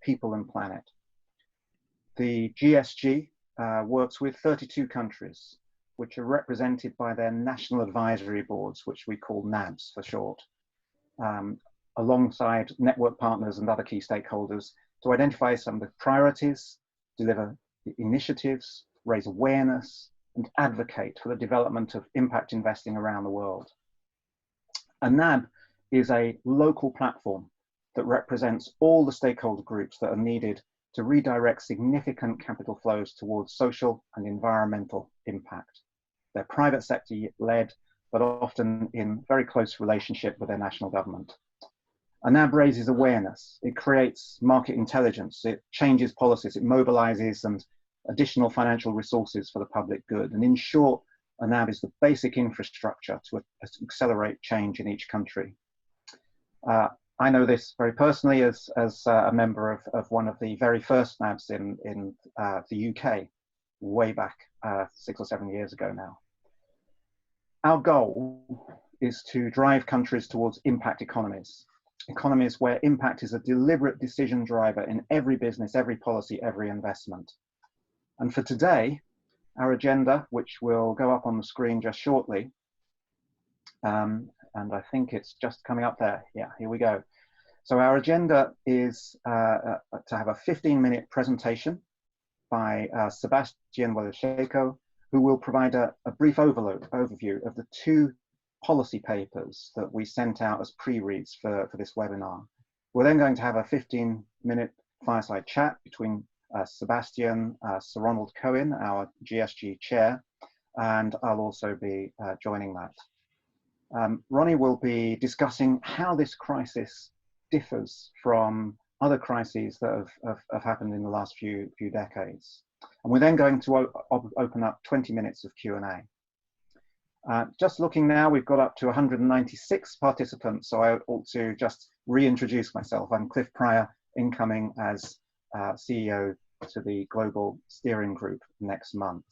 People and planet. The GSG works with 32 countries, which are represented by their national advisory boards, which we call NABs for short, alongside network partners and other key stakeholders to identify some of the priorities, deliver initiatives, raise awareness, and advocate for the development of impact investing around the world. A NAB is a local platform that represents all the stakeholder groups that are needed to redirect significant capital flows towards social and environmental impact. They're private sector led, but often in very close relationship with their national government. A NAB raises awareness, it creates market intelligence, it changes policies, it mobilizes and additional financial resources for the public good. And in short, a NAB is the basic infrastructure to accelerate change in each country. I know this very personally as a member of one of the very first NABs in the UK, way back 6 or 7 years ago now. Our goal is to drive countries towards impact economies, economies where impact is a deliberate decision driver in every business, every policy, every investment. And for today, our agenda, which will go up on the screen just shortly, and I think it's just coming up there. Yeah, here we go. So our agenda is to have a 15-minute presentation by Sebastian Welisiejko, who will provide a brief overview of the 2 policy papers that we sent out as pre-reads for this webinar. We're then going to have a 15-minute fireside chat between Sebastian, Sir Ronald Cohen, our GSG chair, and I'll also be joining that. Ronnie will be discussing how this crisis differs from other crises that have happened in the last few decades. And we're then going to open up 20 minutes of Q&A. Just looking now, we've got up to 196 participants, so I ought to just reintroduce myself. I'm Cliff Pryor, incoming as CEO to the Global Steering Group next month.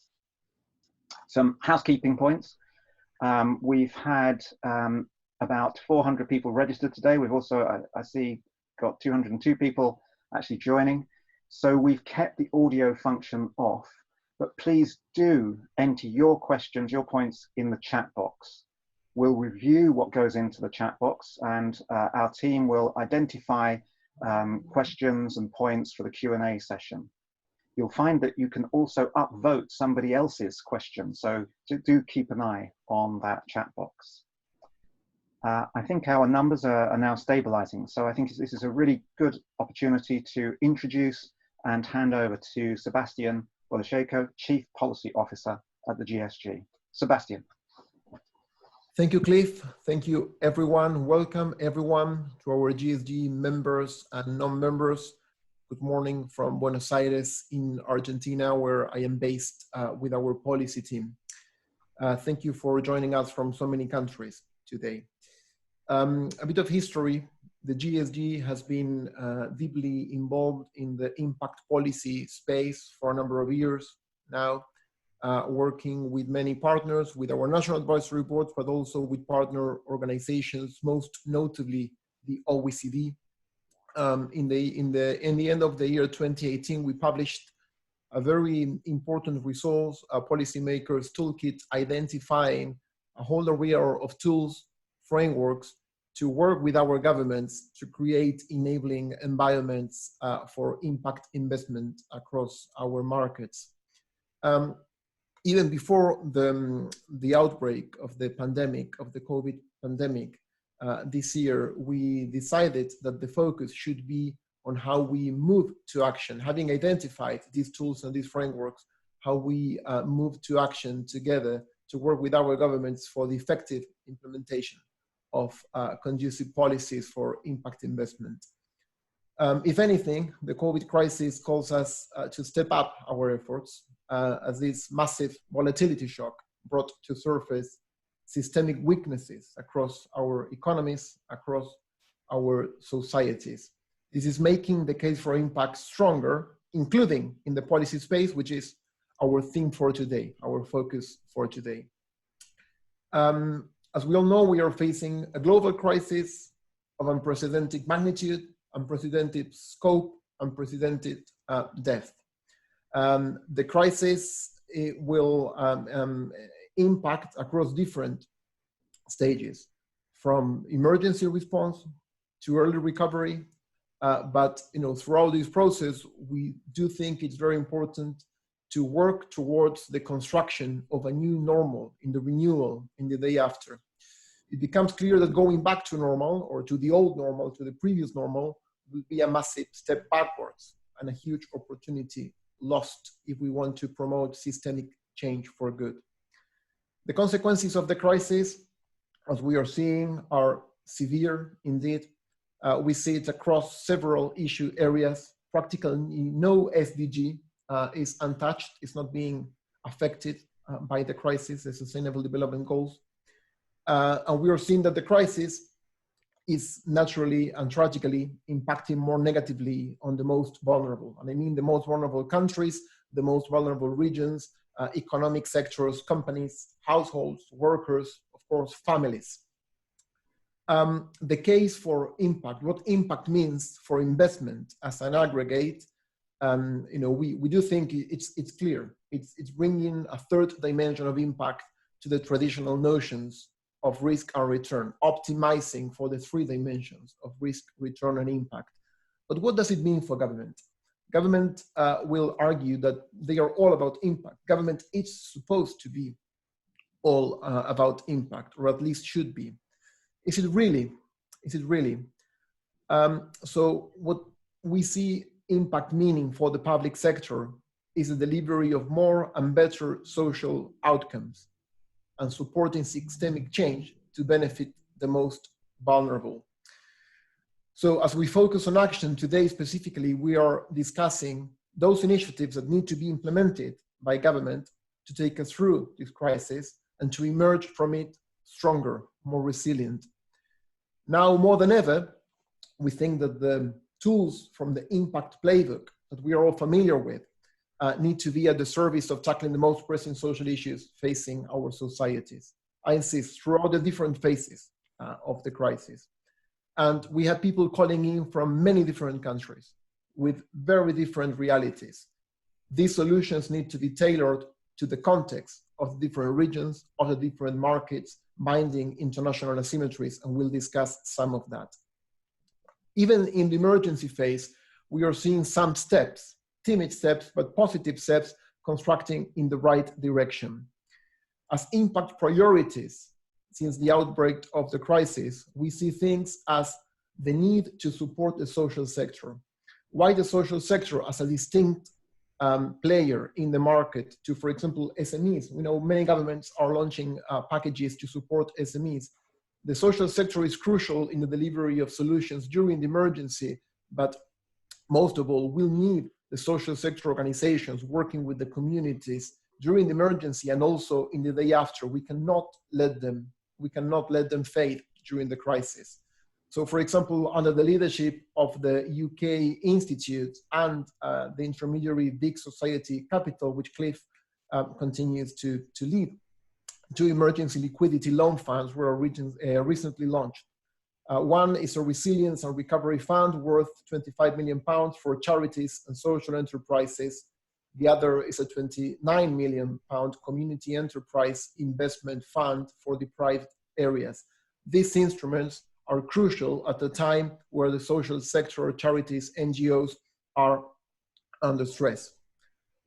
Some housekeeping points. We've had about 400 people registered today. We've also, I see, got 202 people actually joining. So we've kept the audio function off, but please do enter your questions, your points in the chat box. We'll review what goes into the chat box, and our team will identify questions and points for the Q&A session. You'll find that you can also upvote somebody else's question, so do keep an eye on that chat box. I think our numbers are now stabilizing, so I think this is a really good opportunity to introduce and hand over to Sebastian Welisiejko, Chief Policy Officer at the GSG. Sebastian. Thank you, Cliff. Thank you, everyone. Welcome, everyone, to our GSG members and non-members. Good morning from Buenos Aires in Argentina, where I am based with our policy team. Thank you for joining us from so many countries today. A bit of history. The GSG has been deeply involved in the impact policy space for a number of years now, working with many partners, with our national advisory boards, but also with partner organizations, most notably the OECD. In the end of the year 2018, we published a very important resource, a policymakers toolkit, identifying a whole array of tools, frameworks to work with our governments to create enabling environments for impact investment across our markets. Even before the outbreak of the pandemic, of the COVID pandemic, this year, we decided that the focus should be on how we move to action, having identified these tools and these frameworks, how we move to action together to work with our governments for the effective implementation of conducive policies for impact investment. If anything, the COVID crisis calls us to step up our efforts as this massive volatility shock brought to surface systemic weaknesses across our economies, across our societies. This is making the case for impact stronger, including in the policy space, which is our theme for today, our focus for today. As we all know, we are facing a global crisis of unprecedented magnitude, unprecedented scope, unprecedented depth. The crisis will impact across different stages, from emergency response to early recovery. But throughout this process, we do think it's very important to work towards the construction of a new normal, in the renewal in the day after. It becomes clear that going back to normal, or to the old normal, to the previous normal, will be a massive step backwards and a huge opportunity lost if we want to promote systemic change for good. The consequences of the crisis, as we are seeing, are severe indeed. We see it across several issue areas. Practically no SDG is untouched, is not being affected by the crisis, the Sustainable Development Goals. And we are seeing that the crisis is naturally and tragically impacting more negatively on the most vulnerable. And I mean the most vulnerable countries, the most vulnerable regions, economic sectors, companies, households, workers, of course, families. The case for impact, what impact means for investment as an aggregate, we do think it's clear. It's bringing a third dimension of impact to the traditional notions of risk and return, optimizing for the three dimensions of risk, return, and impact. But what does it mean for government? Government will argue that they are all about impact. Government is supposed to be all about impact, or at least should be. Is it really? Is it really? So what we see impact meaning for the public sector is the delivery of more and better social outcomes and supporting systemic change to benefit the most vulnerable. So as we focus on action today specifically, we are discussing those initiatives that need to be implemented by government to take us through this crisis and to emerge from it stronger, more resilient. Now more than ever, we think that the tools from the impact playbook that we are all familiar with need to be at the service of tackling the most pressing social issues facing our societies. I insist, throughout the different phases of the crisis. And we have people calling in from many different countries with very different realities. These solutions need to be tailored to the context of the different regions, of the different markets, minding international asymmetries, and we'll discuss some of that. Even in the emergency phase, we are seeing some steps, timid steps, but positive steps, constructing in the right direction. As impact priorities, since the outbreak of the crisis, we see things as the need to support the social sector. Why the social sector as a distinct player in the market to, for example, SMEs? We know many governments are launching packages to support SMEs. The social sector is crucial in the delivery of solutions during the emergency, but most of all, we'll need the social sector organizations working with the communities during the emergency and also in the day after. We cannot let them fade during the crisis. So for example, under the leadership of the UK Institute and the intermediary Big Society Capital, which Cliff continues to lead, 2 emergency liquidity loan funds were recently launched. One is a resilience and recovery fund worth £25 million for charities and social enterprises. The other is a £29 million community enterprise investment fund for deprived areas. These instruments are crucial at a time where the social sector, charities, NGOs are under stress.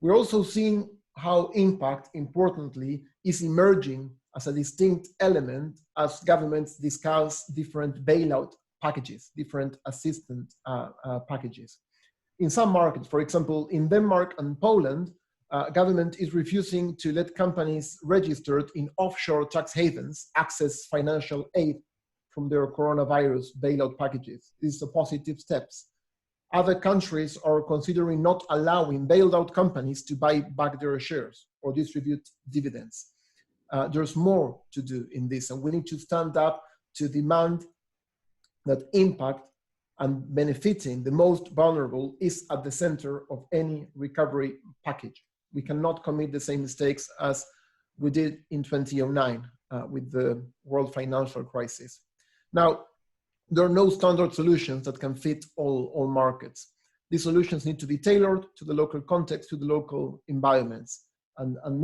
We're also seeing how impact, importantly, is emerging as a distinct element as governments discuss different bailout packages, different assistance packages. In some markets, for example, in Denmark and Poland, government is refusing to let companies registered in offshore tax havens access financial aid from their coronavirus bailout packages. These are positive steps. Other countries are considering not allowing bailed out companies to buy back their shares or distribute dividends. There's more to do in this, and we need to stand up to demand that impact and benefiting the most vulnerable is at the center of any recovery package. We cannot commit the same mistakes as we did in 2009 with the world financial crisis. Now, there are no standard solutions that can fit all markets. These solutions need to be tailored to the local context, to the local environments. And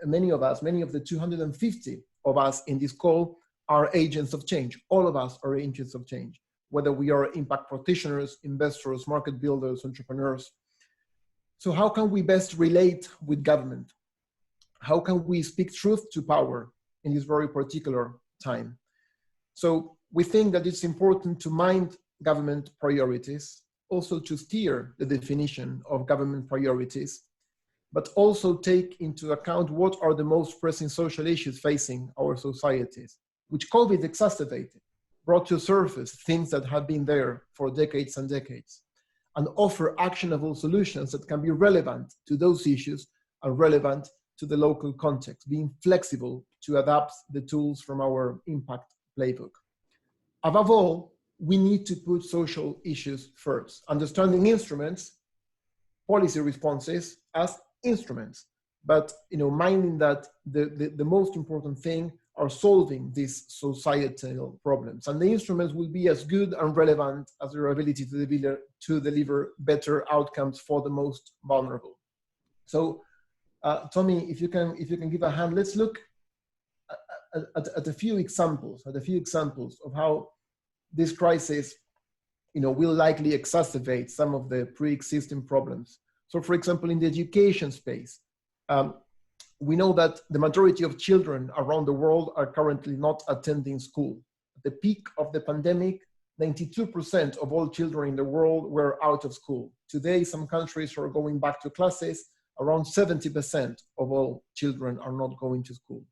many of us, many of the 250 of us in this call are agents of change. All of us are agents of change, whether we are impact practitioners, investors, market builders, entrepreneurs. So how can we best relate with government? How can we speak truth to power in this very particular time? So we think that it's important to mind government priorities, also to steer the definition of government priorities, but also take into account what are the most pressing social issues facing our societies, which COVID exacerbated, brought to surface things that have been there for decades and decades, and offer actionable solutions that can be relevant to those issues and relevant to the local context, being flexible to adapt the tools from our impact playbook. Above all, we need to put social issues first, understanding instruments, policy responses as instruments, but minding that the most important thing are solving these societal problems. And the instruments will be as good and relevant as their ability to deliver better outcomes for the most vulnerable. So, Tommy, if you can give a hand, let's look at a few examples, of how this crisis, will likely exacerbate some of the pre-existing problems. So, for example, in the education space, we know that the majority of children around the world are currently not attending school. At the peak of the pandemic, 92% of all children in the world were out of school. Today, some countries are going back to classes. Around 70% of all children are not going to school.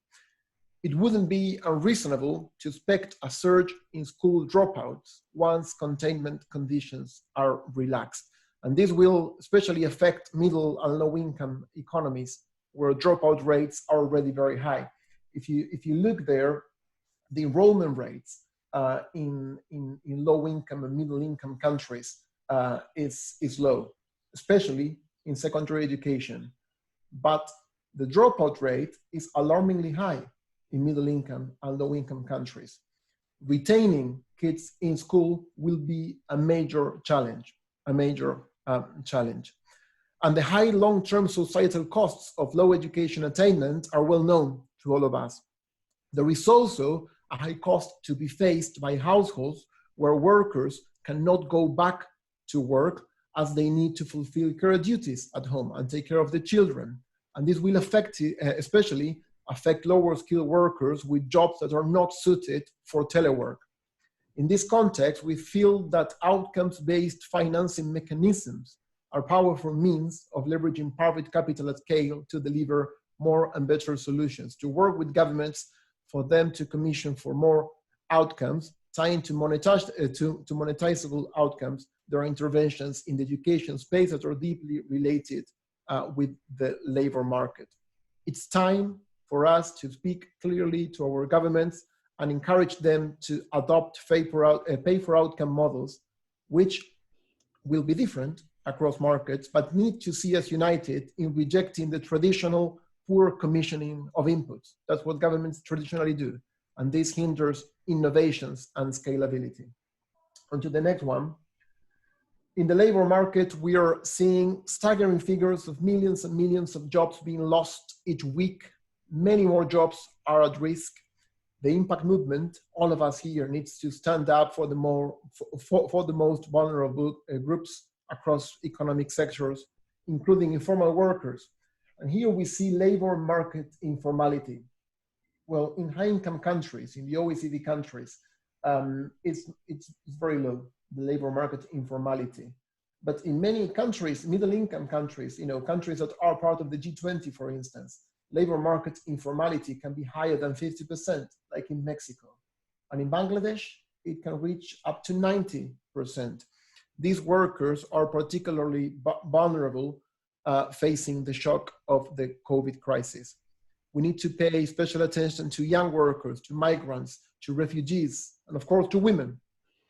It wouldn't be unreasonable to expect a surge in school dropouts once containment conditions are relaxed. And this will especially affect middle and low income economies where dropout rates are already very high. If you look there, the enrollment rates in low income and middle income countries is low, especially in secondary education. But the dropout rate is alarmingly high in middle income and low income countries. Retaining kids in school will be a major challenge, And the high long-term societal costs of low education attainment are well known to all of us. There is also a high cost to be faced by households where workers cannot go back to work as they need to fulfill care duties at home and take care of the children. And this will especially affect lower skilled workers with jobs that are not suited for telework. In this context, we feel that outcomes-based financing mechanisms are powerful means of leveraging private capital at scale to deliver more and better solutions, to work with governments for them to commission for more outcomes, tying to monetizable outcomes. There are interventions in the education space that are deeply related with the labor market. It's time for us to speak clearly to our governments and encourage them to adopt pay-for-outcome models, which will be different across markets, but need to see us united in rejecting the traditional poor commissioning of inputs. That's what governments traditionally do, and this hinders innovations and scalability. On to the next one. In the labor market, we are seeing staggering figures of millions and millions of jobs being lost each week. Many more jobs are at risk. The impact movement, all of us here, needs to stand up for the most vulnerable groups across economic sectors, including informal workers. And here we see labor market informality. Well, in high-income countries, in the OECD countries, it's very low, the labor market informality. But in many countries, middle-income countries, countries that are part of the G20, for instance, labor market informality can be higher than 50%, like in Mexico. And in Bangladesh, it can reach up to 90%. These workers are particularly vulnerable facing the shock of the COVID crisis. We need to pay special attention to young workers, to migrants, to refugees, and of course to women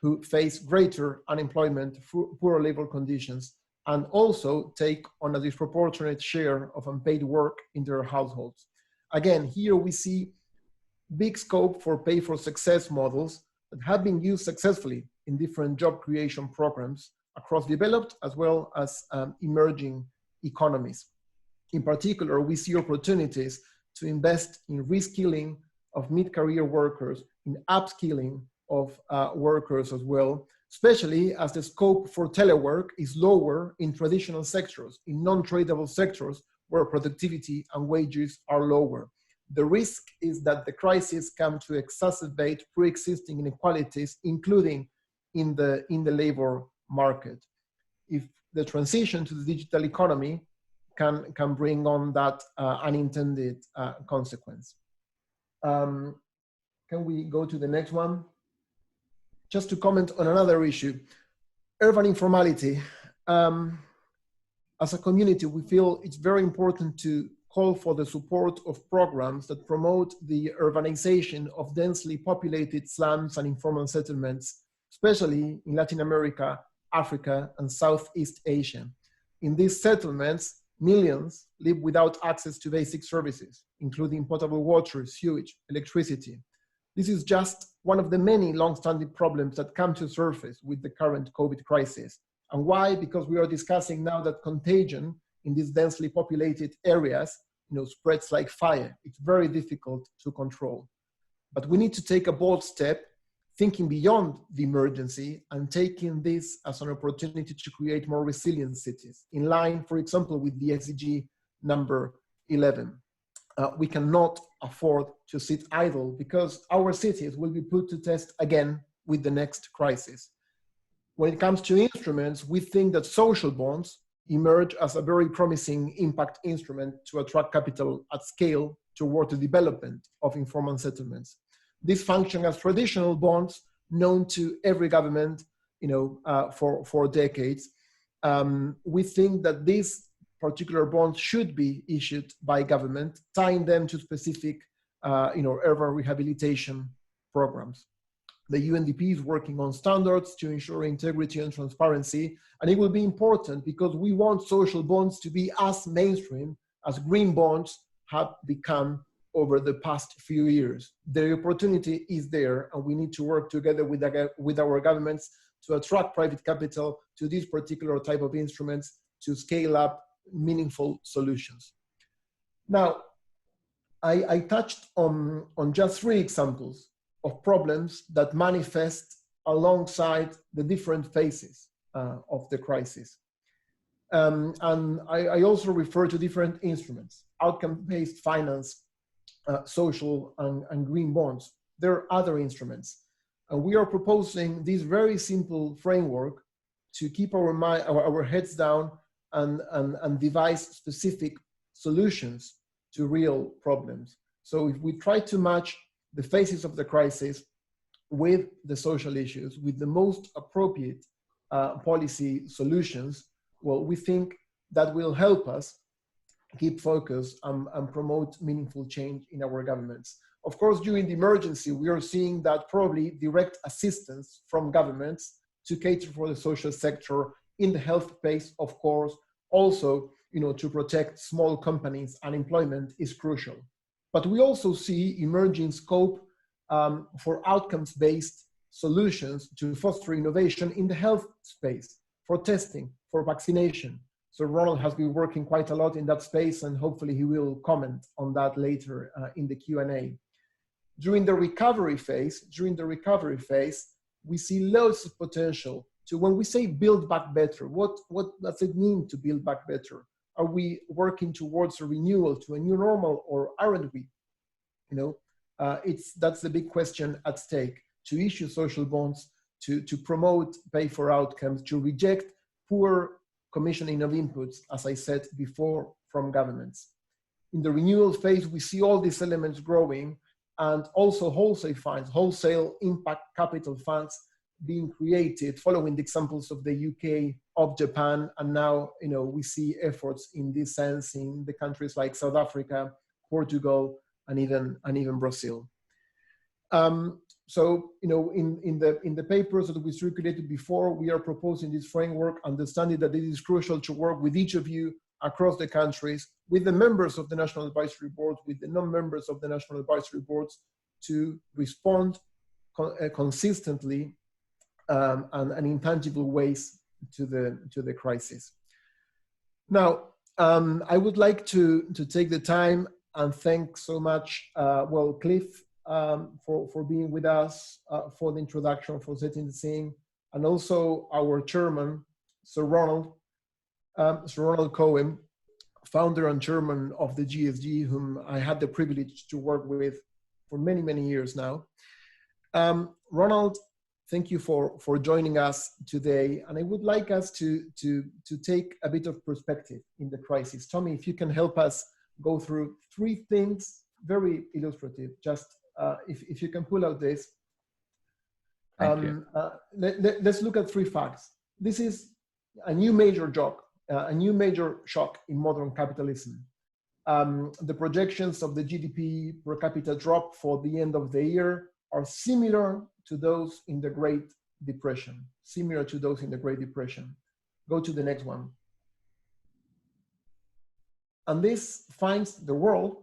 who face greater unemployment, poor labor conditions, and also take on a disproportionate share of unpaid work in their households. Again, here we see big scope for pay-for-success models that have been used successfully in different job creation programs across developed as well as emerging economies. In particular, we see opportunities to invest in reskilling of mid-career workers, in upskilling of workers as well, especially as the scope for telework is lower in traditional sectors, in non-tradable sectors where productivity and wages are lower. The risk is that the crisis comes to exacerbate pre-existing inequalities, including in the labor market. If the transition to the digital economy can bring on that unintended consequence. Can we go to the next one? Just to comment on another issue, urban informality. As a community, we feel it's very important to call for the support of programs that promote the urbanization of densely populated slums and informal settlements, especially in Latin America, Africa, and Southeast Asia. In these settlements, millions live without access to basic services, including potable water, sewage, electricity. This is just one of the many long-standing problems that come to surface with the current COVID crisis. And why? Because we are discussing now that contagion in these densely populated areas, spreads like fire. It's very difficult to control. But we need to take a bold step, thinking beyond the emergency and taking this as an opportunity to create more resilient cities, in line, for example, with the SDG number 11. We cannot afford to sit idle because our cities will be put to test again with the next crisis. When it comes to instruments, we think that social bonds emerge as a very promising impact instrument to attract capital at scale toward the development of informal settlements. This function as traditional bonds known to every government, for decades. We think that these particular bonds should be issued by government, tying them to specific, urban rehabilitation programs. The UNDP is working on standards to ensure integrity and transparency, and it will be important because we want social bonds to be as mainstream as green bonds have become over the past few years. The opportunity is there, and we need to work together with our governments to attract private capital to this particular type of instruments to scale up meaningful solutions. Now, I touched on just 3 examples of problems that manifest alongside the different phases of the crisis. And I also refer to different instruments, outcome-based finance, social and green bonds. There are other instruments. And we are proposing this very simple framework to keep our heads down and devise specific solutions to real problems. So if we try to match the phases of the crisis with the social issues, with the most appropriate policy solutions, well, we think that will help us keep focus and promote meaningful change in our governments. Of course, during the emergency, we are seeing that probably direct assistance from governments to cater for the social sector in the health space, of course, also, to protect small companies and employment is crucial. But we also see emerging scope for outcomes-based solutions to foster innovation in the health space, for testing, for vaccination. So Ronald has been working quite a lot in that space, and hopefully he will comment on that later in the Q&A. During the recovery phase, we see loads of potential to, when we say build back better, what does it mean to build back better? Are we working towards a renewal to a new normal, or aren't we? That's the big question at stake, to issue social bonds, to promote pay for outcomes, to reject poor commissioning of inputs, as I said before, from governments. In the renewal phase, we see all these elements growing, and also wholesale funds, wholesale impact capital funds being created, following the examples of the UK, of Japan, and now we see efforts in this sense in the countries like South Africa, Portugal, and even Brazil. So in the papers that we circulated before, we are proposing this framework, understanding that it is crucial to work with each of you across the countries, with the members of the National Advisory Board, with the non-members of the National Advisory Boards, to respond consistently and in tangible ways to the crisis. Now, I would like to take the time and thank so much, Cliff, for being with us, for the introduction, for setting the scene, and also our chairman, Sir Ronald Cohen, founder and chairman of the GSG, whom I had the privilege to work with for many, many years now. Ronald, thank you for joining us today. And I would like us to take a bit of perspective in the crisis. Tommy, if you can help us go through three things, very illustrative, just if you can pull out this. Let's look at three facts. This is a new major shock in modern capitalism. The projections of the GDP per capita drop for the end of the year are similar to those in the Great Depression. Go to the next one. And this finds the world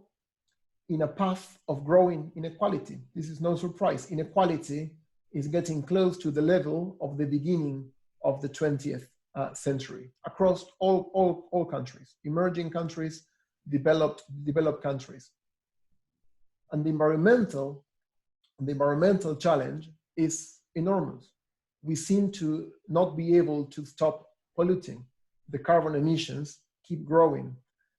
in a path of growing inequality. This is no surprise. Inequality is getting close to the level of the beginning of the 20th century across all countries, emerging countries, developed countries. And the environmental challenge is enormous. We seem to not be able to stop polluting. The carbon emissions keep growing.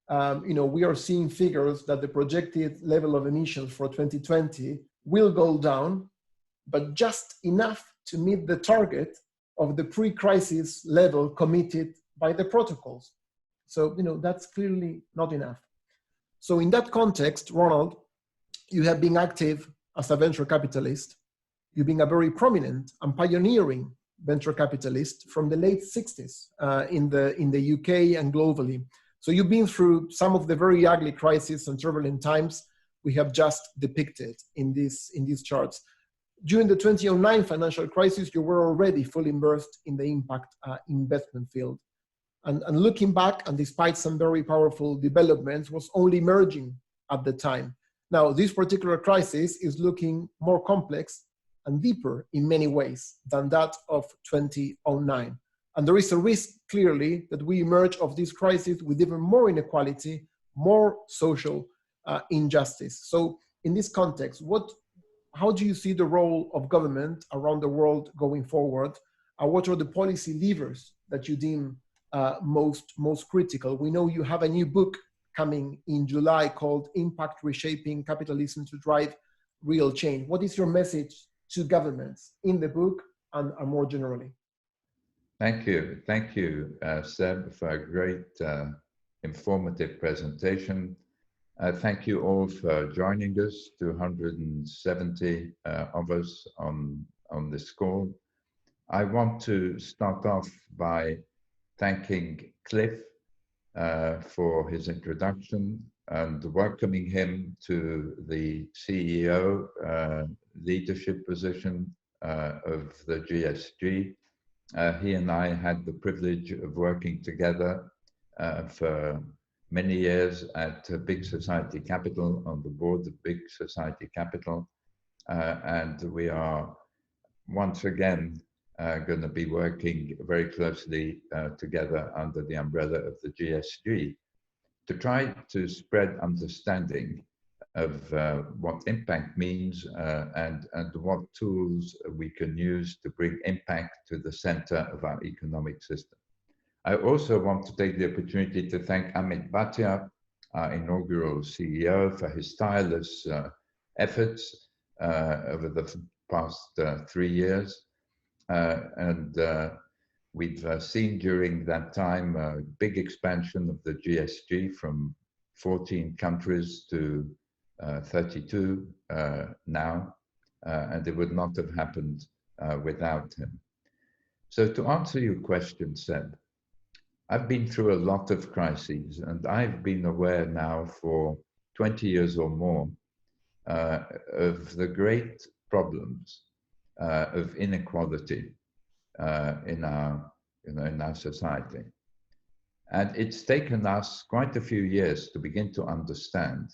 We are seeing figures that the projected level of emissions for 2020 will go down, but just enough to meet the target of the pre-crisis level committed by the protocols. So, that's clearly not enough. So in that context, Ronald, you have been active as a venture capitalist. You've been a very prominent and pioneering venture capitalist from the late 60s in the UK and globally. So you've been through some of the very ugly crises and turbulent times we have just depicted in these charts. During the 2009 financial crisis, you were already fully immersed in the impact investment field. And looking back, and despite some very powerful developments, was only emerging at the time. Now, this particular crisis is looking more complex and deeper in many ways than that of 2009. And there is a risk, clearly, that we emerge of this crisis with even more inequality, more social injustice. So in this context, how do you see the role of government around the world going forward? What are the policy levers that you deem most critical? We know you have a new book coming in July called Impact Reshaping Capitalism to Drive Real Change. What is your message to governments in the book and more generally? Thank you, Seb, for a great informative presentation. Thank you all for joining us, 270 of us on this call. I want to start off by thanking Cliff for his introduction and welcoming him to the CEO leadership position of the GSG. He and I had the privilege of working together for many years at Big Society Capital, on the board of Big Society Capital. And we are once again going to be working very closely together under the umbrella of the GSG to try to spread understanding of what impact means and what tools we can use to bring impact to the center of our economic system. I also want to take the opportunity to thank Amit Bhatia, our inaugural CEO, for his tireless efforts over the past 3 years. We've seen during that time a big expansion of the GSG from 14 countries to 32 now, and it would not have happened without him. So to answer your question, Seb, I've been through a lot of crises, and I've been aware now for 20 years or more of the great problems of inequality in our society. And it's taken us quite a few years to begin to understand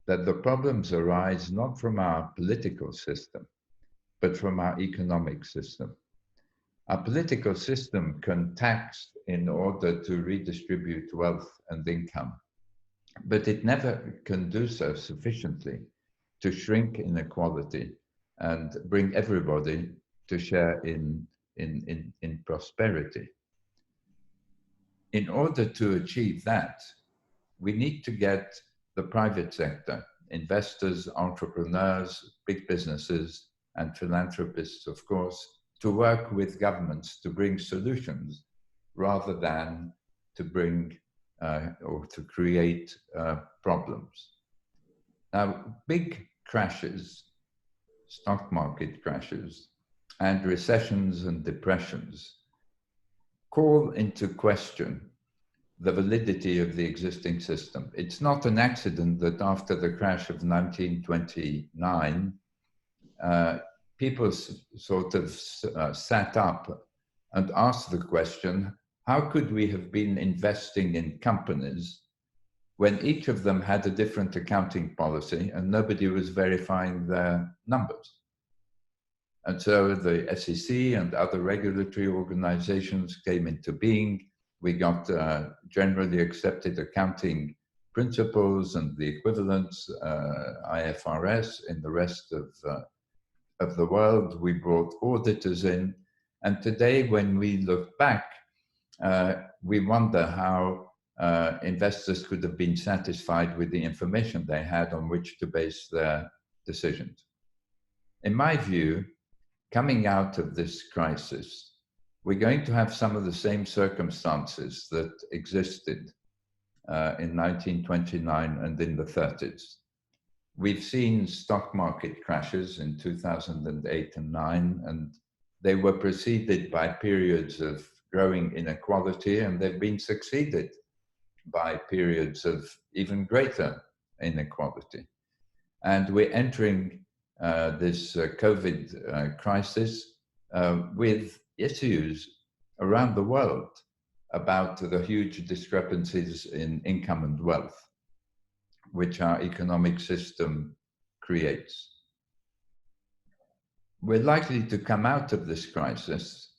that the problems arise not from our political system, but from our economic system. Our political system can tax in order to redistribute wealth and income, but it never can do so sufficiently to shrink inequality and bring everybody to share in prosperity. In order to achieve that, we need to get the private sector, investors, entrepreneurs, big businesses, and philanthropists, of course, to work with governments to bring solutions rather than to bring or to create problems. Now, big crashes, stock market crashes, and recessions and depressions call into question the validity of the existing system. It's not an accident that after the crash of 1929, people sort of sat up and asked the question, how could we have been investing in companies when each of them had a different accounting policy and nobody was verifying their numbers? And so the SEC and other regulatory organizations came into being. We got generally accepted accounting principles and the equivalents, IFRS, in the rest of the world. We brought auditors in. And today, when we look back, we wonder how investors could have been satisfied with the information they had on which to base their decisions. In my view, coming out of this crisis, we're going to have some of the same circumstances that existed in 1929 and in the 30s. We've seen stock market crashes in 2008 and 9, and they were preceded by periods of growing inequality, and they've been succeeded by periods of even greater inequality. And we're entering this COVID crisis with issues around the world about the huge discrepancies in income and wealth, which our economic system creates. We're likely to come out of this crisis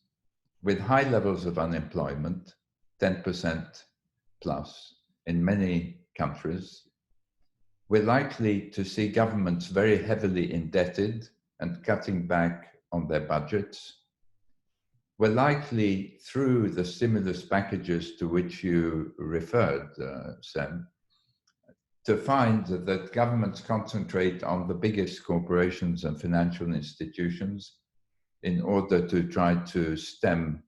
with high levels of unemployment, 10% plus in many countries. We're likely to see governments very heavily indebted and cutting back on their budgets. We're likely, through the stimulus packages to which you referred, Sam, to find that governments concentrate on the biggest corporations and financial institutions in order to try to stem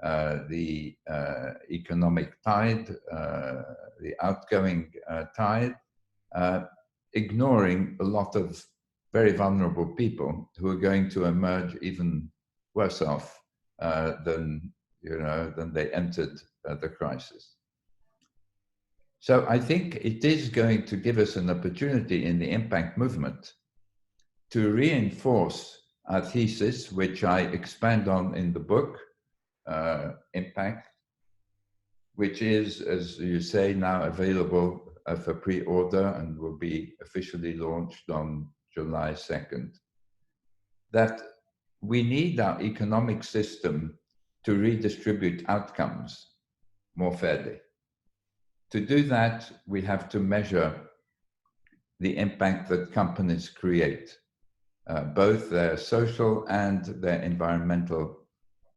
the economic tide, the outgoing tide, ignoring a lot of very vulnerable people who are going to emerge even worse off than they entered the crisis. So I think it is going to give us an opportunity in the impact movement to reinforce our thesis, which I expand on in the book, Impact, which is, as you say, now available for pre-order and will be officially launched on July 2nd, that we need our economic system to redistribute outcomes more fairly. To do that, we have to measure the impact that companies create, both their social and their environmental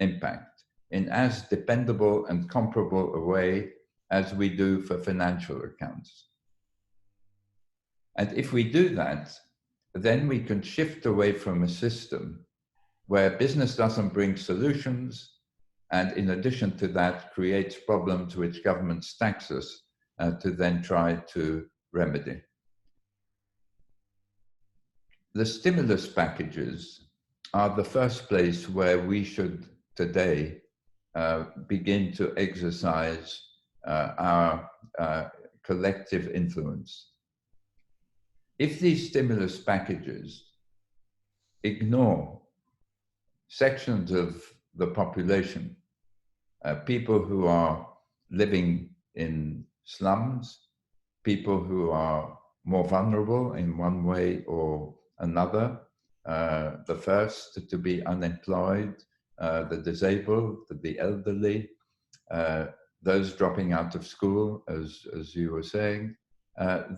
impact, in as dependable and comparable a way as we do for financial accounts. And if we do that, then we can shift away from a system where business doesn't bring solutions, and in addition to that, creates problems which governments tax us to then try to remedy. The stimulus packages are the first place where we should today begin to exercise our collective influence. If these stimulus packages ignore sections of the population, people who are living in slums, people who are more vulnerable in one way or another, the first to be unemployed, the disabled, the elderly, those dropping out of school, as you were saying,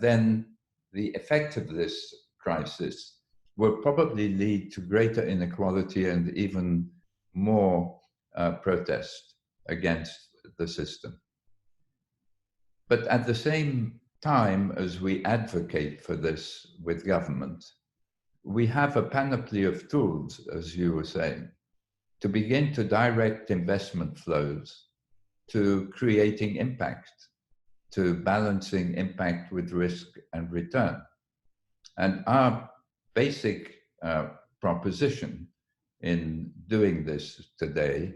then the effect of this crisis will probably lead to greater inequality and even more protest against the system. But at the same time as we advocate for this with government, we have a panoply of tools, as you were saying, to begin to direct investment flows to creating impact, to balancing impact with risk and return. And our basic proposition in doing this today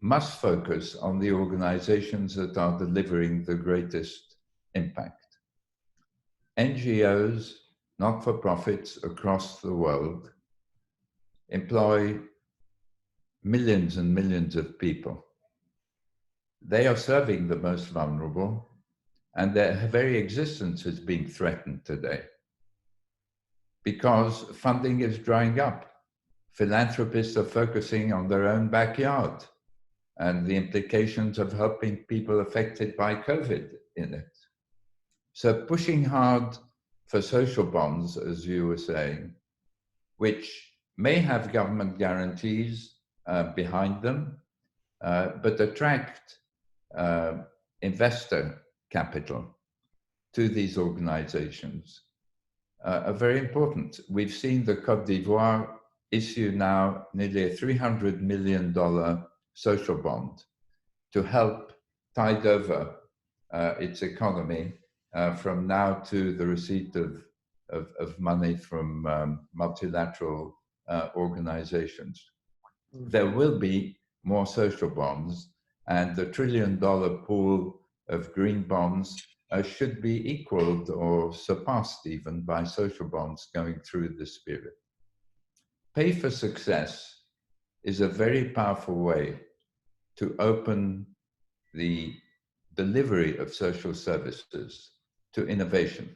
must focus on the organizations that are delivering the greatest impact. NGOs, not-for-profits across the world, employ millions and millions of people. They are serving the most vulnerable, and their very existence is being threatened today because funding is drying up. Philanthropists are focusing on their own backyard and the implications of helping people affected by COVID in it. So pushing hard for social bonds, as you were saying, which may have government guarantees behind them, but attract investor capital to these organizations are very important. We've seen the Côte d'Ivoire issue now nearly a $300 million social bond to help tide over its economy from now to the receipt of money from multilateral organizations. There will be more social bonds, and the $1 trillion pool of green bonds should be equaled or surpassed even by social bonds going through this period. Pay for success is a very powerful way to open the delivery of social services to innovation.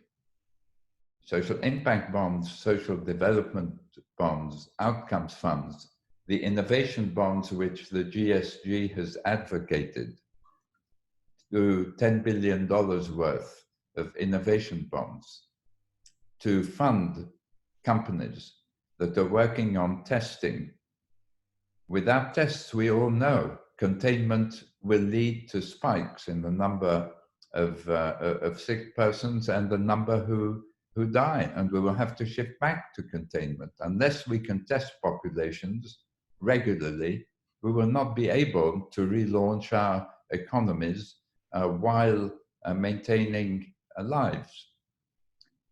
Social impact bonds, social development bonds, outcomes funds, the innovation bonds which the GSG has advocated, to $10 billion worth of innovation bonds to fund companies that are working on testing. Without tests, we all know containment will lead to spikes in the number of sick persons and the number who die, and we will have to shift back to containment. Unless we can test populations regularly, we will not be able to relaunch our economies while maintaining lives.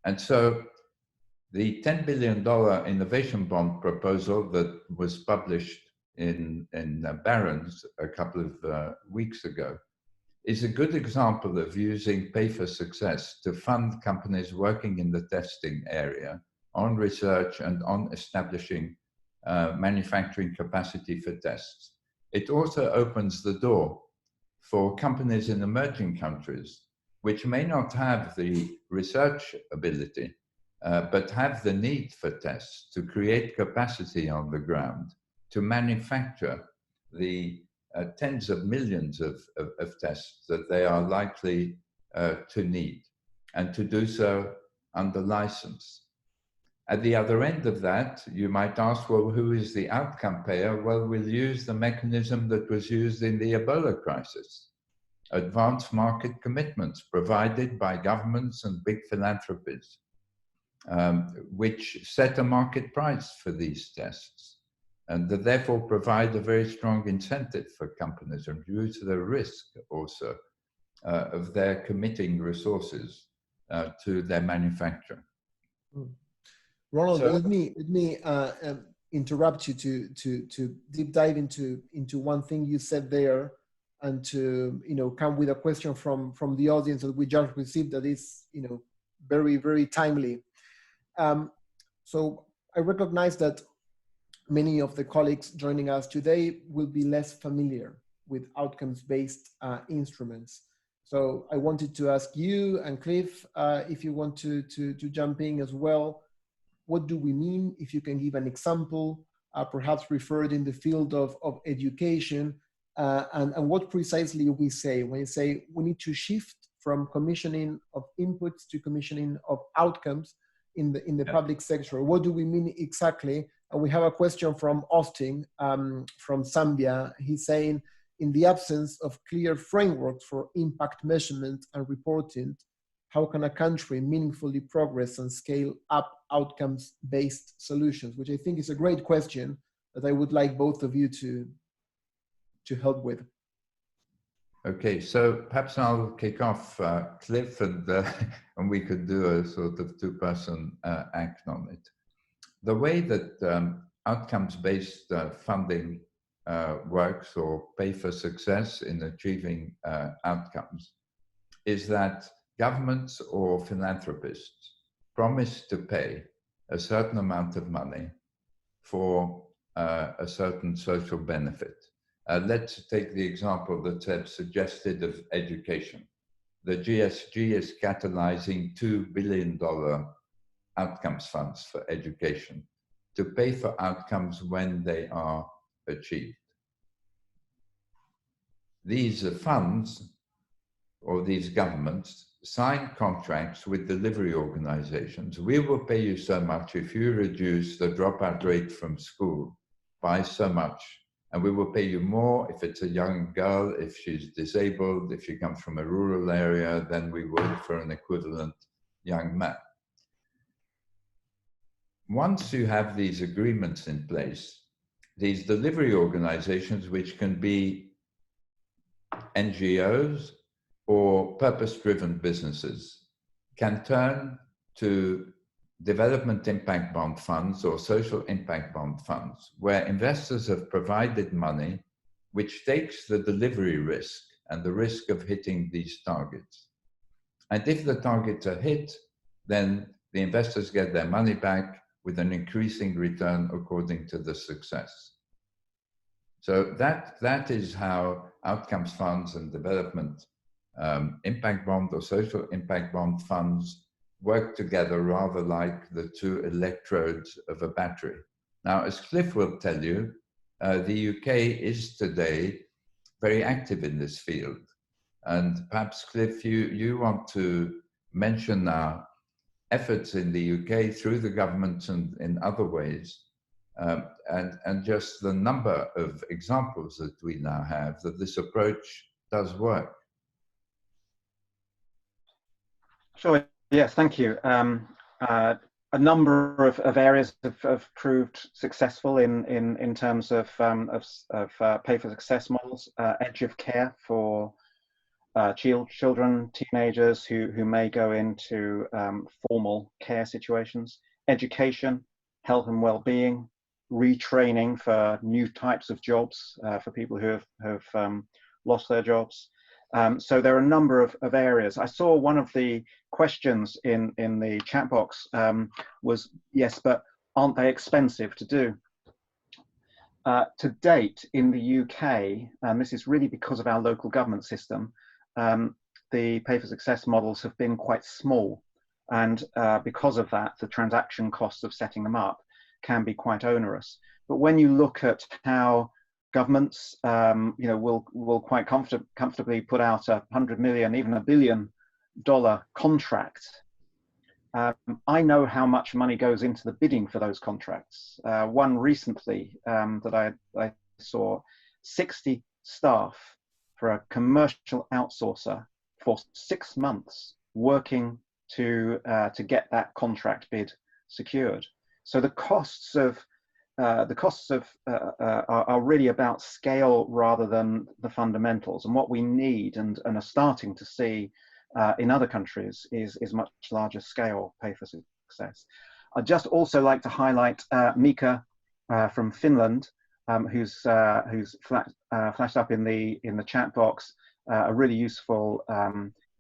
And so the $10 billion innovation bond proposal that was published in Barron's a couple of weeks ago is a good example of using pay for success to fund companies working in the testing area on research and on establishing manufacturing capacity for tests. It also opens the door for companies in emerging countries, which may not have the research ability, but have the need for tests to create capacity on the ground, to manufacture the tens of millions of tests that they are likely to need, and to do so under license. At the other end of that, you might ask, well, who is the outcome payer? Well, we'll use the mechanism that was used in the Ebola crisis. Advanced market commitments provided by governments and big philanthropies, which set a market price for these tests, and that therefore provide a very strong incentive for companies and reduce the risk also of their committing resources to their manufacture. Ronald, so, let me interrupt you to deep dive into one thing you said there, and to come with a question from the audience that we just received that is very, very timely. So I recognize that many of the colleagues joining us today will be less familiar with outcomes-based instruments. So I wanted to ask you and Cliff if you want to jump in as well. what do we mean? If you can give an example, perhaps referred in the field of education, and what precisely we say when you say we need to shift from commissioning of inputs to commissioning of outcomes in the public sector. What do we mean exactly? And we have a question from Austin, from Zambia. He's saying, in the absence of clear frameworks for impact measurement and reporting, how can a country meaningfully progress and scale up outcomes-based solutions? Which I think is a great question that I would like both of you to help with. Okay, so perhaps I'll kick off, Cliff, and we could do a sort of two-person act on it. The way that outcomes-based funding works, or pay for success in achieving outcomes, is that governments or philanthropists promise to pay a certain amount of money for a certain social benefit. Let's take the example that Seb suggested of education. The GSG is catalyzing $2 billion outcomes funds for education to pay for outcomes when they are achieved. These funds, or these governments, sign contracts with delivery organizations. We will pay you so much if you reduce the dropout rate from school by so much, and we will pay you more if it's a young girl, if she's disabled, if she comes from a rural area, than we would for an equivalent young man. Once you have these agreements in place, these delivery organizations, which can be NGOs or purpose-driven businesses, can turn to development impact bond funds or social impact bond funds, where investors have provided money which takes the delivery risk and the risk of hitting these targets. And if the targets are hit, then the investors get their money back with an increasing return according to the success. So that is how outcomes funds and development impact bond or social impact bond funds work together, rather like the two electrodes of a battery. Now, as Cliff will tell you, the UK is today very active in this field. And perhaps, Cliff, you want to mention now efforts in the UK through the government and in other ways, and just the number of examples that we now have that this approach does work. Sure. Yes, thank you. A number of areas have proved successful in terms of pay for success models. Edge of care for children, teenagers who may go into formal care situations. Education, health and well-being, retraining for new types of jobs for people who have lost their jobs. So there are a number of areas. I saw one of the questions in the chat box was, yes, but aren't they expensive to do? To date in the UK, and this is really because of our local government system, the pay for success models have been quite small. And because of that, the transaction costs of setting them up can be quite onerous. But when you look at how governments, will quite comfortably put out $100 million, even $1 billion contract. I know how much money goes into the bidding for those contracts. One recently that I saw, 60 staff for a commercial outsourcer for 6 months working to get that contract bid secured. So the costs are really about scale rather than the fundamentals. And what we need and are starting to see in other countries is much larger scale pay for success. I'd just also like to highlight Mika from Finland, who's flashed up in the chat box, a really useful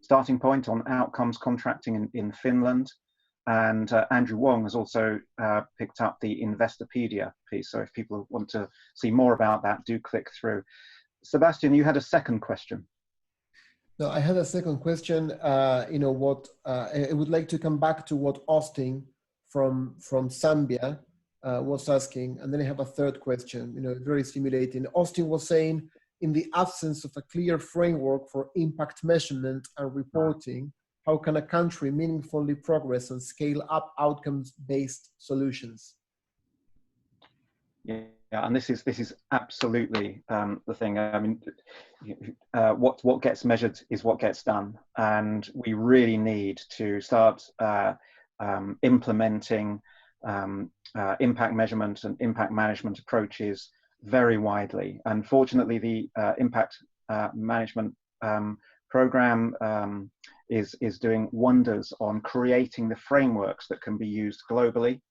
starting point on outcomes contracting in Finland. And Andrew Wong has also picked up the Investopedia piece. So if people want to see more about that, do click through. Sebastian, you had a second question. No, I had a second question. I would like to come back to what Austin from Zambia was asking, and then I have a third question, very stimulating. Austin was saying, in the absence of a clear framework for impact measurement and reporting, how can a country meaningfully progress and scale up outcomes-based solutions? Yeah, and this is absolutely the thing. I mean, what gets measured is what gets done, and we really need to start implementing impact measurement and impact management approaches very widely. And fortunately, the impact management program is doing wonders on creating the frameworks that can be used globally.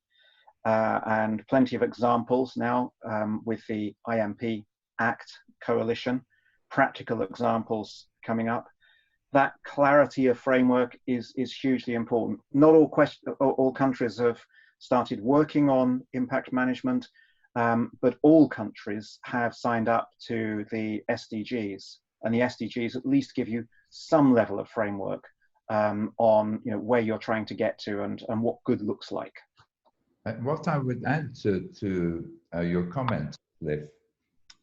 And plenty of examples now with the IMP Act Coalition, practical examples coming up. That clarity of framework is hugely important. Not all countries have started working on impact management, but all countries have signed up to the SDGs, and the SDGs at least give you some level of framework on where you're trying to get to and what good looks like. What I would add to your comment, Cliff,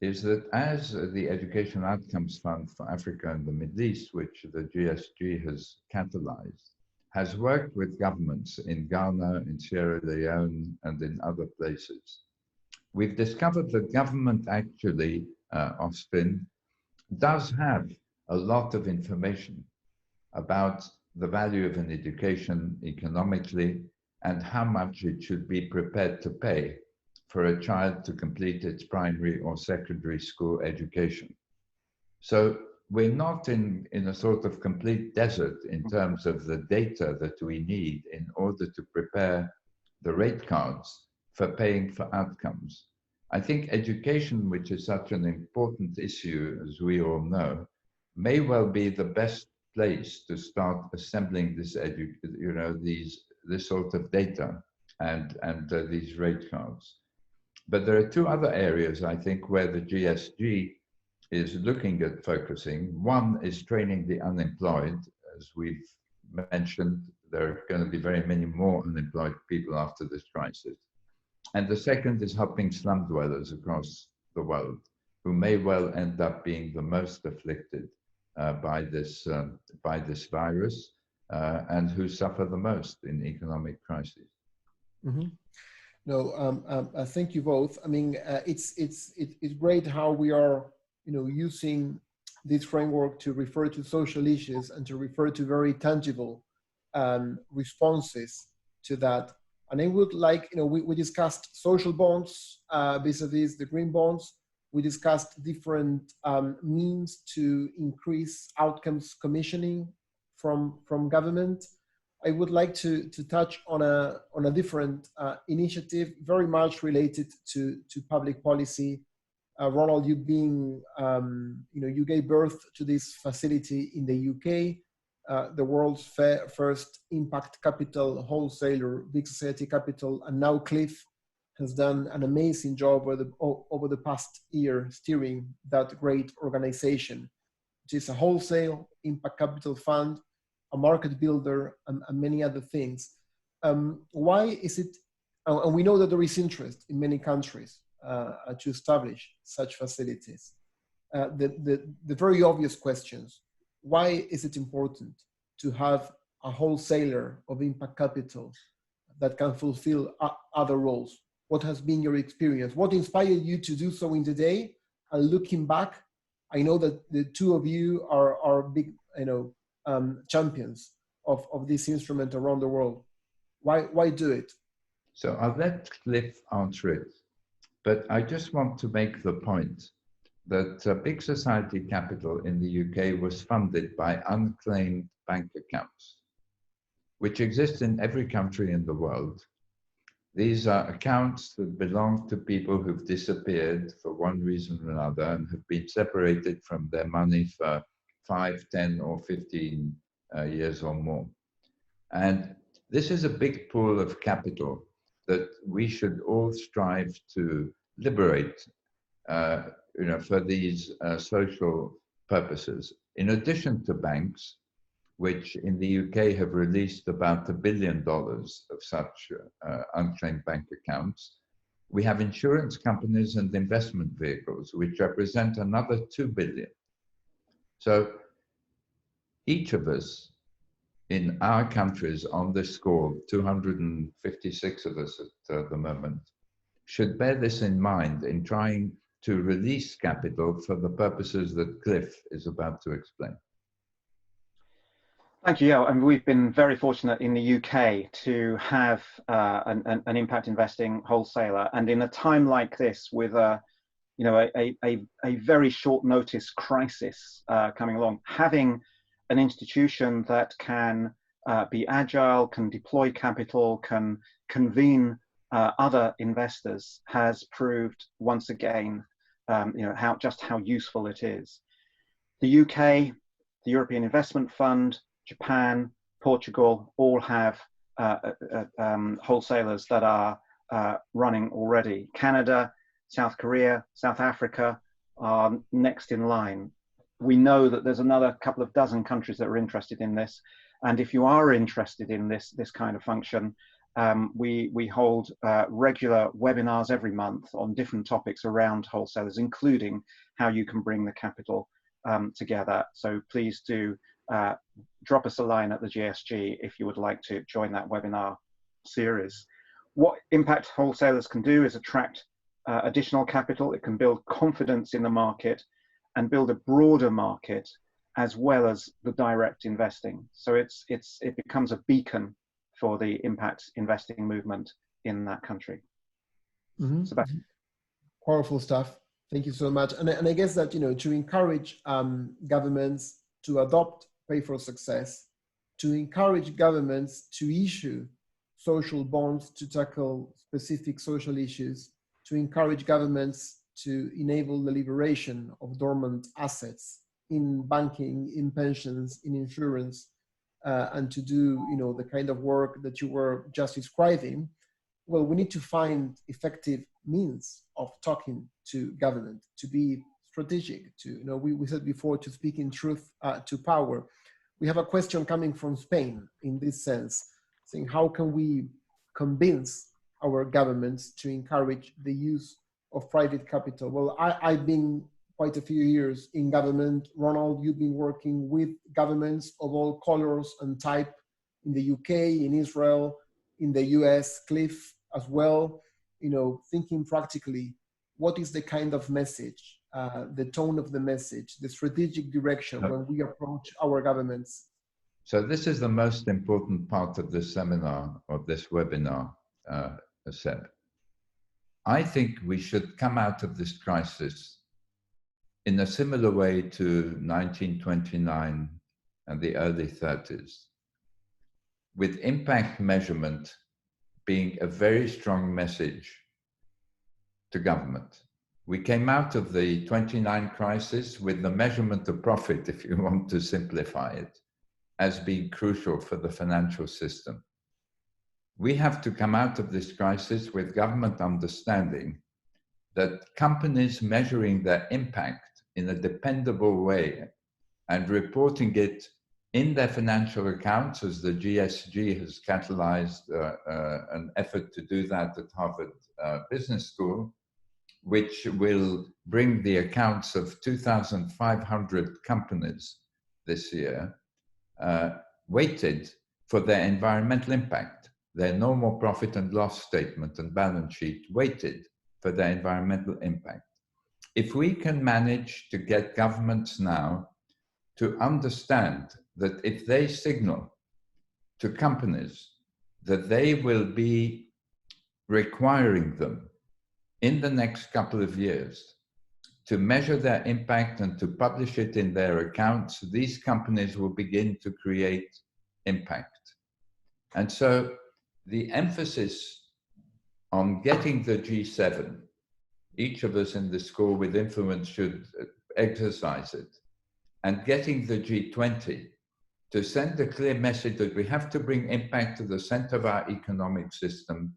is that as the Education Outcomes Fund for Africa and the Middle East, which the GSG has catalyzed, has worked with governments in Ghana, in Sierra Leone, and in other places, we've discovered that government actually, Austin, does have a lot of information about the value of an education economically, and how much it should be prepared to pay for a child to complete its primary or secondary school education. So we're not in a sort of complete desert in terms of the data that we need in order to prepare the rate cards for paying for outcomes. I think education, which is such an important issue, as we all know, may well be the best place to start assembling this this sort of data and these rate cards. But there are two other areas, I think, where the GSG is looking at focusing. One is training the unemployed. As we've mentioned, there are going to be very many more unemployed people after this crisis. And the second is helping slum dwellers across the world, who may well end up being the most afflicted by this virus, and who suffer the most in economic crises. Mm-hmm. No, thank you both. I mean, it's great how we are, using this framework to refer to social issues and to refer to very tangible responses to that. And I would like, we discussed social bonds vis-a-vis the green bonds. We discussed different means to increase outcomes commissioning from government. I would like to touch on a different initiative, very much related to public policy. Ronald, you being, you gave birth to this facility in the UK, the world's first impact capital wholesaler, big society capital, and now Cliff has done an amazing job over the past year steering that great organization, which is a wholesale impact capital fund, a market builder, and many other things. Why is it, and we know that there is interest in many countries to establish such facilities. The very obvious questions: why is it important to have a wholesaler of impact capital that can fulfill other roles? What has been your experience? What inspired you to do so in the day? And looking back, I know that the two of you are big, champions of this instrument around the world. Why do it? So I'll let Cliff answer it, but I just want to make the point that Big Society Capital in the UK was funded by unclaimed bank accounts, which exist in every country in the world. These are accounts that belong to people who've disappeared for one reason or another and have been separated from their money for 5, 10, or 15 years or more. And this is a big pool of capital that we should all strive to liberate, for these social purposes. In addition to banks, which in the UK have released about $1 billion of such unclaimed bank accounts. We have insurance companies and investment vehicles, which represent another 2 billion. So each of us in our countries on this score, 256 of us at the moment, should bear this in mind in trying to release capital for the purposes that Cliff is about to explain. Thank you. Yeah, and we've been very fortunate in the UK to have an impact investing wholesaler, and in a time like this, with a very short notice crisis coming along, having an institution that can be agile, can deploy capital, can convene other investors, has proved once again, how useful it is. The UK, the European Investment Fund, Japan, Portugal, all have wholesalers that are running already. Canada, South Korea, South Africa are next in line. We know that there's another couple of dozen countries that are interested in this. And if you are interested in this kind of function, we hold regular webinars every month on different topics around wholesalers, including how you can bring the capital together. So please do drop us a line at the GSG if you would like to join that webinar series. What impact wholesalers can do is attract additional capital. It can build confidence in the market and build a broader market, as well as the direct investing. So it becomes a beacon for the impact investing movement in that country. Mm-hmm. Sebastian. Powerful stuff. Thank you so much. And I guess that, to encourage governments to adopt Pay for Success, to encourage governments to issue social bonds to tackle specific social issues, to encourage governments to enable the liberation of dormant assets in banking, in pensions, in insurance, and to do the kind of work that you were just describing. Well, we need to find effective means of talking to government, to be strategic, to we said before, to speak in truth to power. We have a question coming from Spain in this sense, saying how can we convince our governments to encourage the use of private capital? Well, I've been quite a few years in government. Ronald, you've been working with governments of all colors and type in the UK, in Israel, in the US, Cliff as well, thinking practically, what is the kind of message, the tone of the message, the strategic direction when we approach our governments? So this is the most important part of this seminar, or this webinar, Seb. I think we should come out of this crisis in a similar way to 1929 and the early 30s, with impact measurement being a very strong message to government. We came out of the 29 crisis with the measurement of profit, if you want to simplify it, as being crucial for the financial system. We have to come out of this crisis with government understanding that companies measuring their impact in a dependable way and reporting it in their financial accounts, as the GSG has catalyzed an effort to do that at Harvard Business School, which will bring the accounts of 2,500 companies this year, weighted for their environmental impact, their normal profit and loss statement and balance sheet weighted for their environmental impact. If we can manage to get governments now to understand that if they signal to companies that they will be requiring them in the next couple of years to measure their impact and to publish it in their accounts, these companies will begin to create impact. And so the emphasis on getting the G7, each of us in the school with influence should exercise it, and getting the G20 to send a clear message that we have to bring impact to the center of our economic system.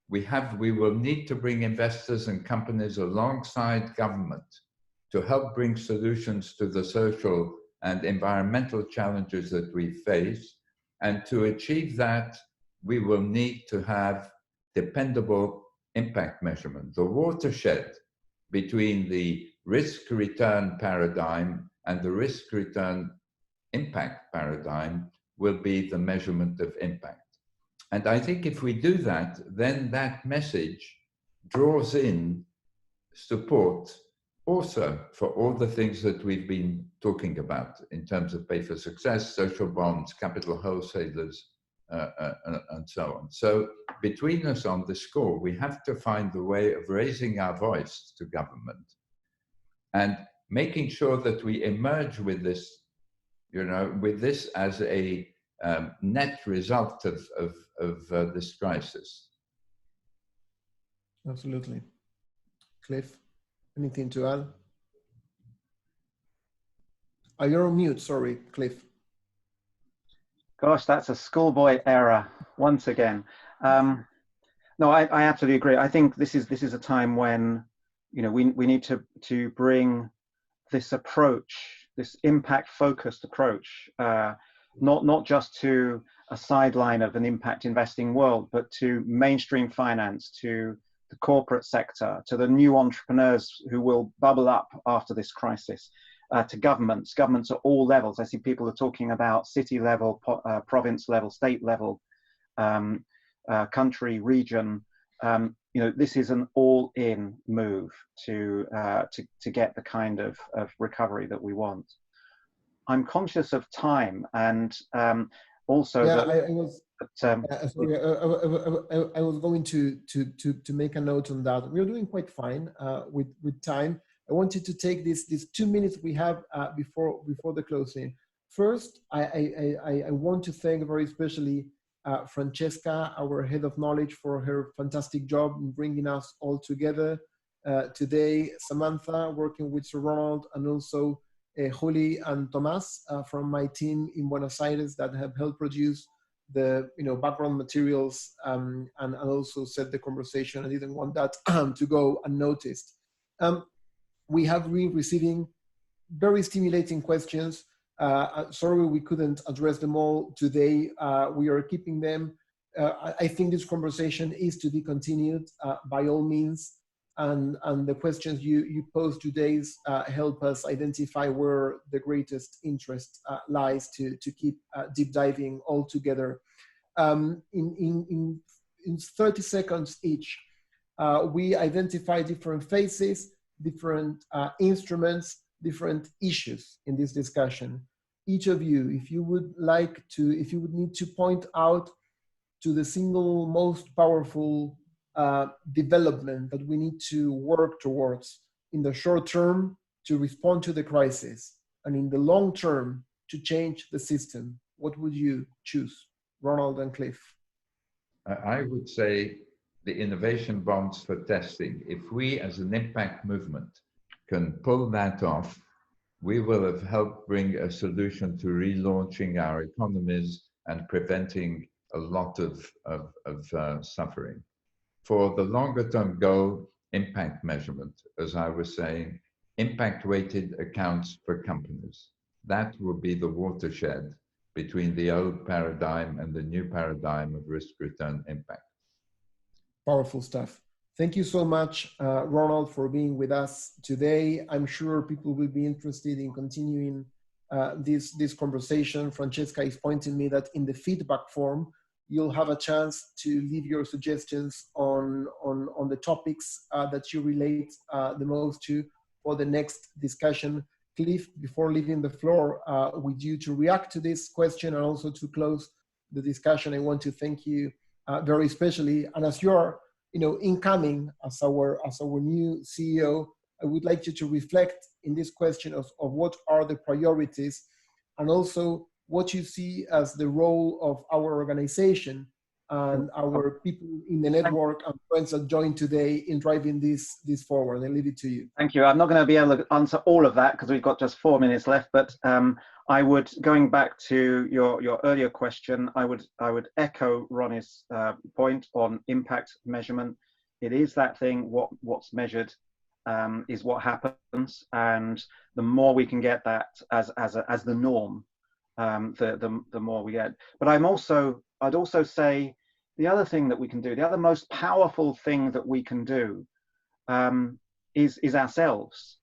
We will need to bring investors and companies alongside government to help bring solutions to the social and environmental challenges that we face. And to achieve that, we will need to have dependable impact measurement. The watershed between the risk-return paradigm and the risk-return impact paradigm will be the measurement of impact. And I think if we do that, then that message draws in support also for all the things that we've been talking about in terms of pay for success, social bonds, capital wholesalers, and so on. So between us on the score, we have to find the way of raising our voice to government and making sure that we emerge with this, with this as a net result of this crisis. Absolutely. Cliff, anything to add? Oh, you're on mute, sorry, Cliff. Gosh, that's a schoolboy error once again. No, I absolutely agree. I think this is a time when we need to bring this approach, this impact-focused approach, not just to a sideline of an impact investing world, but to mainstream finance, to the corporate sector, to the new entrepreneurs who will bubble up after this crisis, to governments at all levels. I see people are talking about city level, province level, state level, country, region. This is an all-in move to get the kind of recovery that we want. I'm conscious of time, and also yeah, that, sorry, I was going to make a note on that. We're doing quite fine with time. I wanted to take these 2 minutes we have before the closing. First, I want to thank very especially Francesca, our head of knowledge, for her fantastic job in bringing us all together today. Samantha, working with Sir Ronald, and also Juli and Tomas from my team in Buenos Aires that have helped produce the background materials and also set the conversation. I didn't want that to go unnoticed. We have been receiving very stimulating questions. Sorry we couldn't address them all today. We are keeping them. I think this conversation is to be continued by all means. And the questions you posed today help us identify where the greatest interest lies to keep deep diving all together. In 30 seconds each, we identify different phases, different instruments, different issues in this discussion. Each of you, if you would need to point out to the single most powerful development that we need to work towards in the short term to respond to the crisis, and in the long term to change the system, what would you choose? Ronald and Cliff. I would say the innovation bonds for testing. If we as an impact movement can pull that off, we will have helped bring a solution to relaunching our economies and preventing a lot of suffering. For the longer term goal, impact measurement, as I was saying, impact weighted accounts for companies. That will be the watershed between the old paradigm and the new paradigm of risk return impact. Powerful stuff. Thank you so much, Ronald, for being with us today. I'm sure people will be interested in continuing this conversation. Francesca is pointing me that in the feedback form, you'll have a chance to leave your suggestions on the topics that you relate the most to for the next discussion. Cliff, before leaving the floor with you to react to this question and also to close the discussion, I want to thank you very especially. And as you're incoming as our new CEO, I would like you to reflect in this question of what are the priorities and also what you see as the role of our organization and our people in the network and friends that joined today in driving this forward. I leave it to you. Thank you. I'm not going to be able to answer all of that because we've got just 4 minutes left, but I would, going back to your earlier question, I would echo Ronnie's point on impact measurement. It is that thing, what's measured is what happens, and the more we can get that as the norm, the more we get. But I'd also say the other thing that we can do, the other most powerful thing that we can do, is ourselves.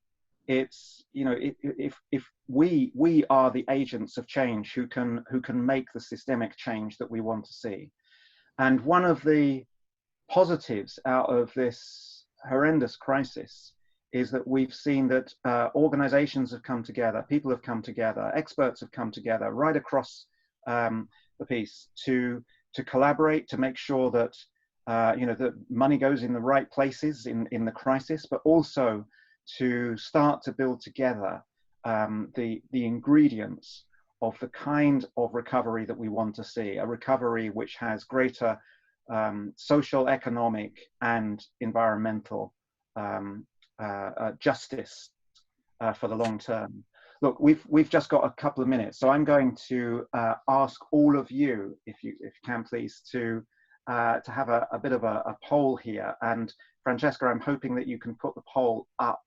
It's, you know, if we are the agents of change who can make the systemic change that we want to see. And one of the positives out of this horrendous crisis is that we've seen that organizations have come together, people have come together, experts have come together right across the piece to collaborate, to make sure that you know, the money goes in the right places in the crisis, but also to start to build together the ingredients of the kind of recovery that we want to see, a recovery which has greater social, economic, and environmental justice for the long term. Look, we've just got a couple of minutes, so I'm going to ask all of you, if you can please, to have a bit of a poll here. And Francesca, I'm hoping that you can put the poll up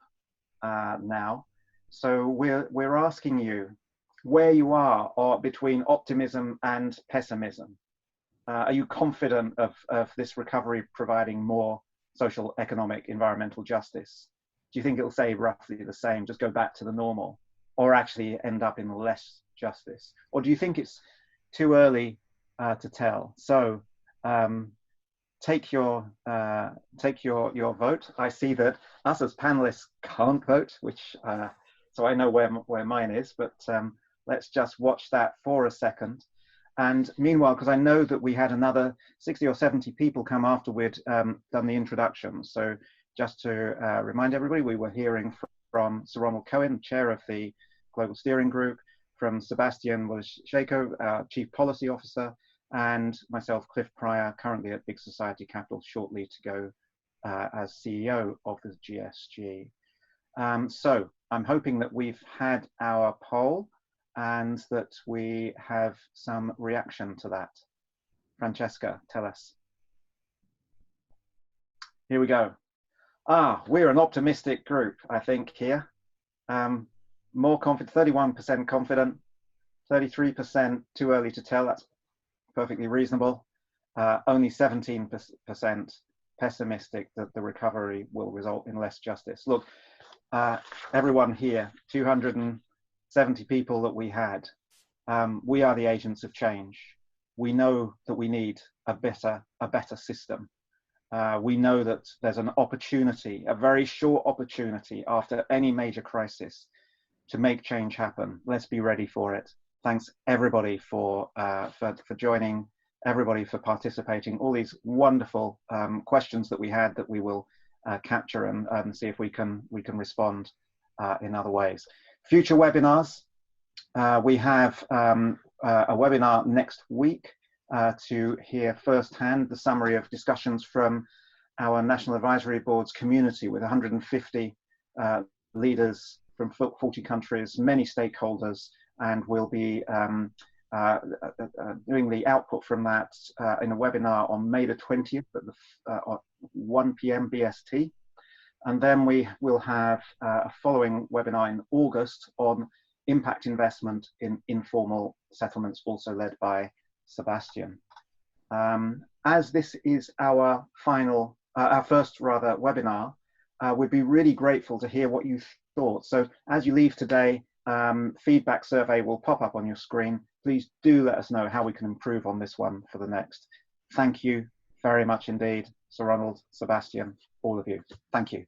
now. So we're asking you where you are, or between optimism and pessimism. Are you confident of this recovery providing more social, economic, environmental justice? Do you think it'll say roughly the same, just go back to the normal, or actually end up in less justice? Or do you think it's too early to tell? So take your vote. I see that us as panelists can't vote, which so I know where mine is, but let's just watch that for a second. And meanwhile, because I know that we had another 60 or 70 people come after we'd done the introduction. So just to remind everybody, we were hearing from Sir Ronald Cohen, chair of the Global Steering Group, from Sebastian Welisiejko, Chief Policy Officer, and myself, Cliff Pryor, currently at Big Society Capital, shortly to go as CEO of the GSG. So I'm hoping that we've had our poll and that we have some reaction to that. Francesca, tell us. Here we go. We're an optimistic group, I think, here. More confident, 31% confident, 33% too early to tell. That's perfectly reasonable. Only 17% pessimistic that the recovery will result in less justice. Look, everyone here, 270 people that we had, we are the agents of change. We know that we need a better system. We know that there's an opportunity, a very short opportunity after any major crisis to make change happen. Let's be ready for it. Thanks everybody for joining, everybody for participating, all these wonderful questions that we had that we will capture and see if we can respond in other ways. Future webinars, we have a webinar next week to hear firsthand the summary of discussions from our National Advisory Board's community with 150 leaders from 40 countries, many stakeholders, and we'll be doing the output from that in a webinar on May the 20th at 1 p.m. BST. And then we will have a following webinar in August on impact investment in informal settlements, also led by Sebastian. As this is our first webinar, we'd be really grateful to hear what you thought. So as you leave today, feedback survey will pop up on your screen. Please do let us know how we can improve on this one for the next. Thank you very much indeed, Sir Ronald, Sebastian, all of you. Thank you.